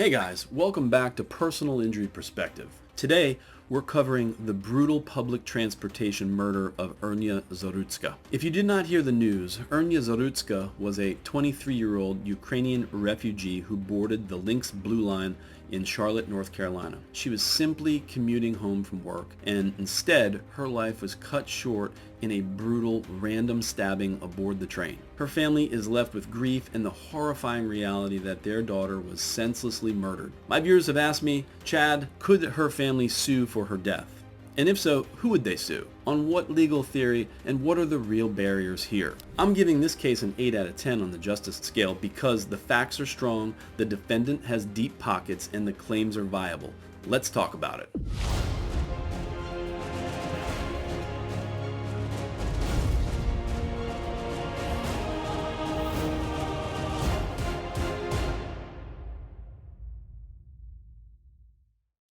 Hey guys, welcome back to Personal Injury Perspective. Today, we're covering the brutal public transportation murder of Irnya Zurutska. If you did not hear the news, Irnya Zurutska was a 23-year-old Ukrainian refugee who boarded the Lynx Blue Line in Charlotte, North Carolina. She was simply commuting home from work, and instead, her life was cut short in a brutal, random stabbing aboard the train. Her family is left with grief and the horrifying reality that their daughter was senselessly murdered. My viewers have asked me, Chad, could her family sue for her death? And if so, who would they sue? On what legal theory, and what are the real barriers here? I'm giving this case an 8 out of 10 on the justice scale because the facts are strong, the defendant has deep pockets, and the claims are viable. Let's talk about it.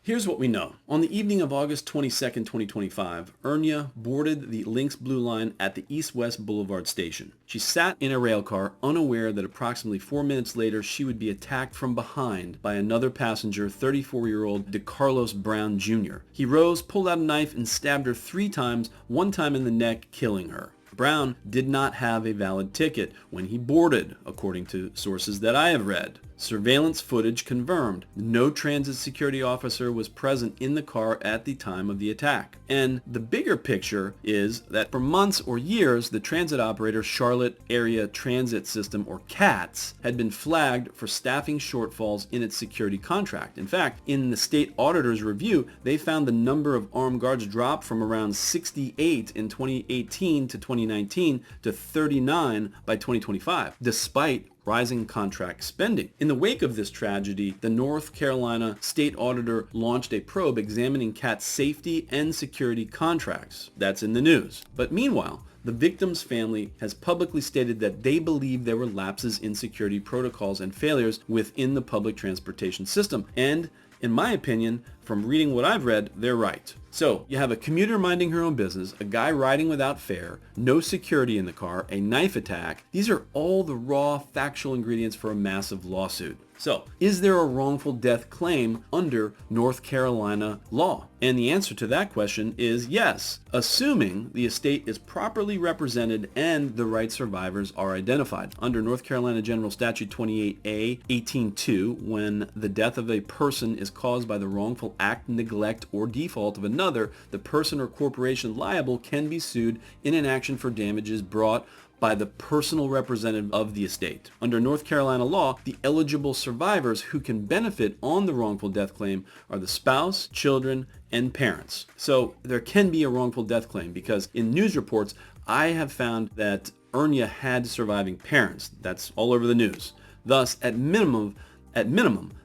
Here's what we know. On the evening of August 22, 2025, Irnya boarded the Lynx Blue Line at the East-West Boulevard station. She sat in a rail car, unaware that approximately 4 minutes later she would be attacked from behind by another passenger, 34-year-old DeCarlos Brown Jr. He rose, pulled out a knife, and stabbed her 3 times, 1 time in the neck, killing her. Brown did not have a valid ticket when he boarded, according to sources that I have read. Surveillance footage confirmed no transit security officer was present in the car at the time of the attack. And the bigger picture is that for months or years, the transit operator Charlotte Area Transit System, or CATS, had been flagged for staffing shortfalls in its security contract. In fact, in the state auditor's review, they found the number of armed guards drop from around 68 in 2018 to 2019 to 39 by 2025, despite rising contract spending. In the wake of this tragedy, the North Carolina state auditor launched a probe examining CAT's safety and security contracts. That's in the news. But meanwhile, the victim's family has publicly stated that they believe there were lapses in security protocols and failures within the public transportation system. And in my opinion, from reading what I've read, they're right. So you have a commuter minding her own business, a guy riding without fare, no security in the car, a knife attack. These are all the raw factual ingredients for a massive lawsuit. So, is there a wrongful death claim under North Carolina law? And the answer to that question is yes, assuming the estate is properly represented and the right survivors are identified. Under North Carolina General Statute 28A 18.2, when the death of a person is caused by the wrongful act, neglect, or default of another, the person or corporation liable can be sued in an action for damages brought by the personal representative of the estate. Under North Carolina law, the eligible survivors who can benefit on the wrongful death claim are the spouse, children, and parents. So there can be a wrongful death claim because in news reports, I have found that Irnya had surviving parents. That's all over the news. Thus, at minimum,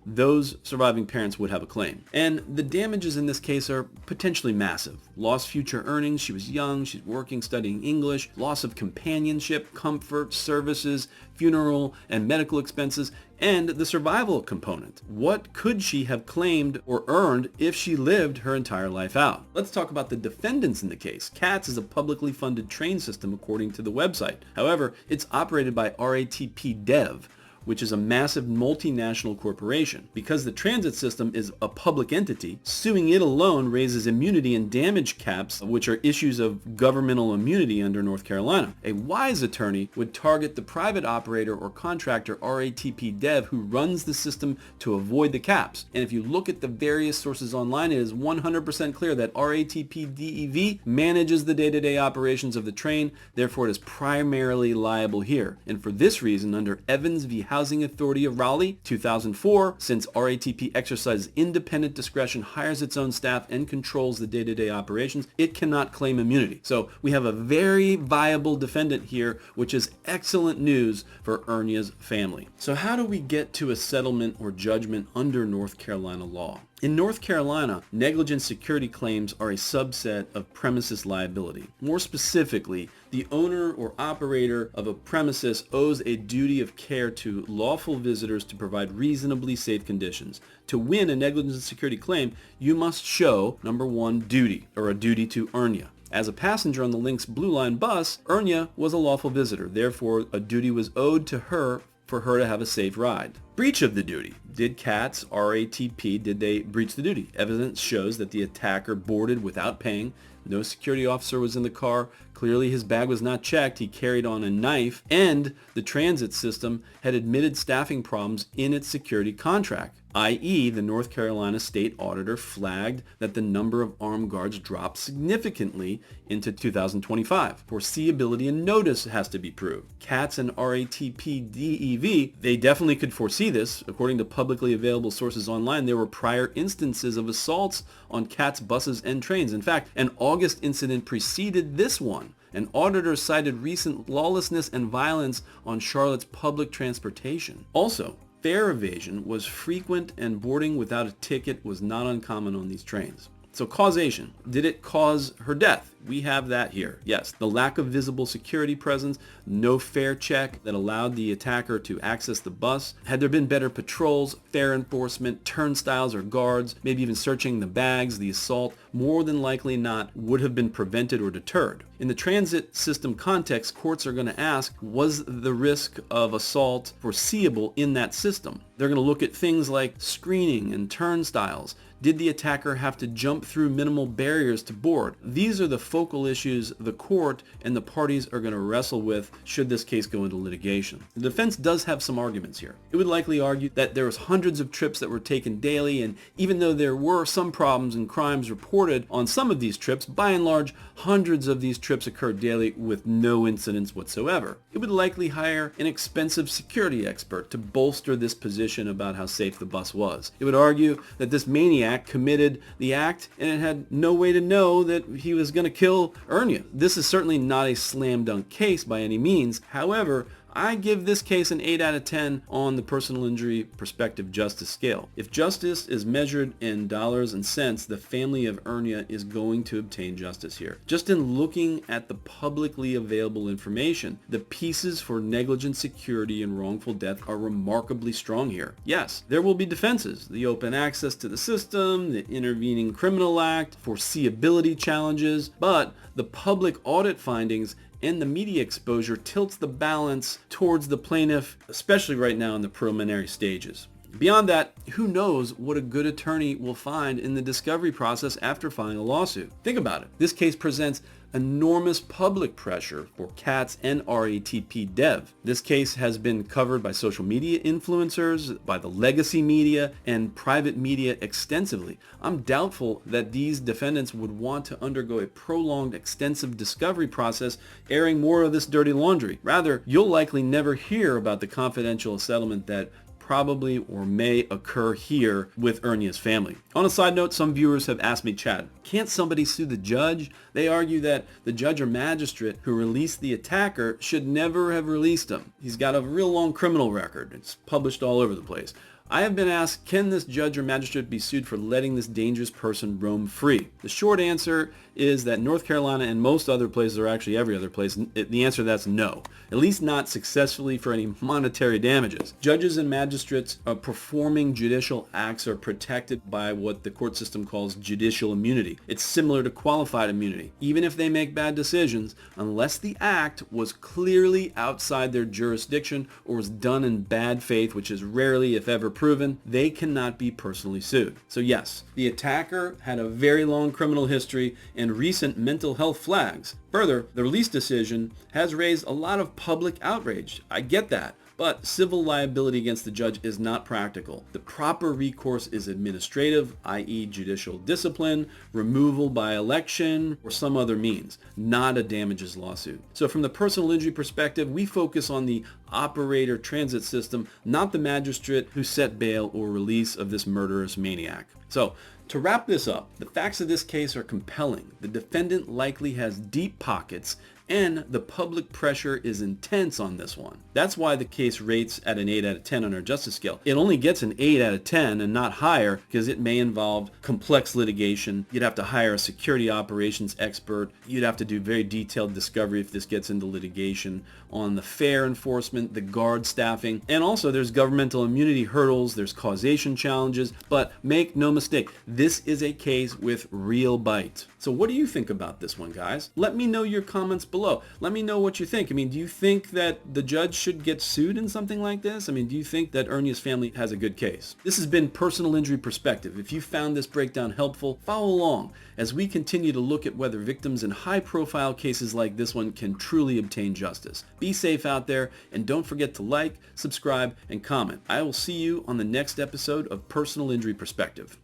those surviving parents would have a claim. And the damages in this case are potentially massive. Lost future earnings, she was young, she's working, studying English, loss of companionship, comfort, services, funeral and medical expenses, and the survival component. What could she have claimed or earned if she lived her entire life out? Let's talk about the defendants in the case. CATS is a publicly funded train system according to the website. However, it's operated by RATP Dev, which is a massive multinational corporation. Because the transit system is a public entity, suing it alone raises immunity and damage caps, which are issues of governmental immunity under North Carolina. A wise attorney would target the private operator or contractor RATP Dev who runs the system to avoid the caps. And if you look at the various sources online, it is 100% clear that RATP DEV manages the day-to-day operations of the train, therefore it is primarily liable here. And for this reason, under Evans v. Housing Authority of Raleigh, 2004, since RATP exercises independent discretion, hires its own staff, and controls the day-to-day operations, it cannot claim immunity. So we have a very viable defendant here, which is excellent news for Irnya's family. So how do we get to a settlement or judgment under North Carolina law? In North Carolina, negligent security claims are a subset of premises liability. More specifically, the owner or operator of a premises owes a duty of care to lawful visitors to provide reasonably safe conditions. To win a negligent security claim, you must show, number one, duty, or a duty to Irnya. As a passenger on the Lynx Blue Line bus, Irnya was a lawful visitor. Therefore, a duty was owed to her for her to have a safe ride. Breach of the duty. Did CATS, RATP, did they breach the duty? Evidence shows that the attacker boarded without paying. No security officer was in the car. Clearly his bag was not checked. He carried on a knife, and the transit system had admitted staffing problems in its security contract, i.e. the North Carolina State Auditor flagged that the number of armed guards dropped significantly into 2025. Foreseeability and notice has to be proved. CATS and RATP DEV, they definitely could foresee this. According to publicly available sources online, there were prior instances of assaults on CATS buses and trains. In fact, an August incident preceded this one. An auditor cited recent lawlessness and violence on Charlotte's public transportation. Also, fare evasion was frequent, and boarding without a ticket was not uncommon on these trains. So causation. Did it cause her death? We have that here. Yes, the lack of visible security presence, no fare check that allowed the attacker to access the bus. Had there been better patrols, fare enforcement, turnstiles or guards, maybe even searching the bags, the assault, more than likely not would have been prevented or deterred. In the transit system context, courts are going to ask, was the risk of assault foreseeable in that system? They're going to look at things like screening and turnstiles. Did the attacker have to jump through minimal barriers to board? These are the focal issues the court and the parties are going to wrestle with should this case go into litigation. The defense does have some arguments here. It would likely argue that there was hundreds of trips that were taken daily, and even though there were some problems and crimes reported on some of these trips, by and large, hundreds of these trips occurred daily with no incidents whatsoever. It would likely hire an expensive security expert to bolster this position about how safe the bus was. It would argue that this maniac committed the act and it had no way to know that he was going to kill Irnya. This is certainly not a slam dunk case by any means. However, I give this case an 8 out of 10 on the personal injury prospective justice scale. If justice is measured in dollars and cents, the family of Irnya is going to obtain justice here. Just in looking at the publicly available information, the pieces for negligent security and wrongful death are remarkably strong here. Yes, there will be defenses, the open access to the system, the intervening criminal act, foreseeability challenges, but the public audit findings and the media exposure tilts the balance towards the plaintiff, especially right now in the preliminary stages. Beyond that, who knows what a good attorney will find in the discovery process after filing a lawsuit. Think about it. This case presents enormous public pressure for CATS and RATP dev. This case has been covered by social media influencers, by the legacy media, and private media extensively. I'm doubtful that these defendants would want to undergo a prolonged, extensive discovery process airing more of this dirty laundry. Rather, you'll likely never hear about the confidential settlement that probably or may occur here with Irnya's family. On a side note, some viewers have asked me, Chad, can't somebody sue the judge? They argue that the judge or magistrate who released the attacker should never have released him. He's got a real long criminal record. It's published all over the place. I have been asked, can this judge or magistrate be sued for letting this dangerous person roam free? The short answer is that North Carolina and most other places, or actually every other place, the answer to that's no. At least not successfully for any monetary damages. Judges and magistrates performing judicial acts are protected by what the court system calls judicial immunity. It's similar to qualified immunity. Even if they make bad decisions, unless the act was clearly outside their jurisdiction or was done in bad faith, which is rarely, if ever, proven, they cannot be personally sued. So yes, the attacker had a very long criminal history and recent mental health flags. Further, the release decision has raised a lot of public outrage. I get that. But civil liability against the judge is not practical. The proper recourse is administrative, i.e. judicial discipline, removal by election, or some other means, not a damages lawsuit. So from the personal injury perspective, we focus on the operator transit system, not the magistrate who set bail or release of this murderous maniac. So to wrap this up, the facts of this case are compelling. The defendant likely has deep pockets and the public pressure is intense on this one. That's why the case rates at an 8 out of 10 on our justice scale. It only gets an 8 out of 10 and not higher because it may involve complex litigation. You'd have to hire a security operations expert. You'd have to do very detailed discovery if this gets into litigation on the fare enforcement, the guard staffing, and also there's governmental immunity hurdles, there's causation challenges, but make no mistake, this is a case with real bite. So what do you think about this one, guys? Let me know your comments below. below. Let me know what you think. I mean, do you think that the judge should get sued in something like this? I mean, do you think that Irnya's family has a good case? This has been Personal Injury Perspective. If you found this breakdown helpful, follow along as we continue to look at whether victims in high-profile cases like this one can truly obtain justice. Be safe out there, and don't forget to like, subscribe, and comment. I will see you on the next episode of Personal Injury Perspective.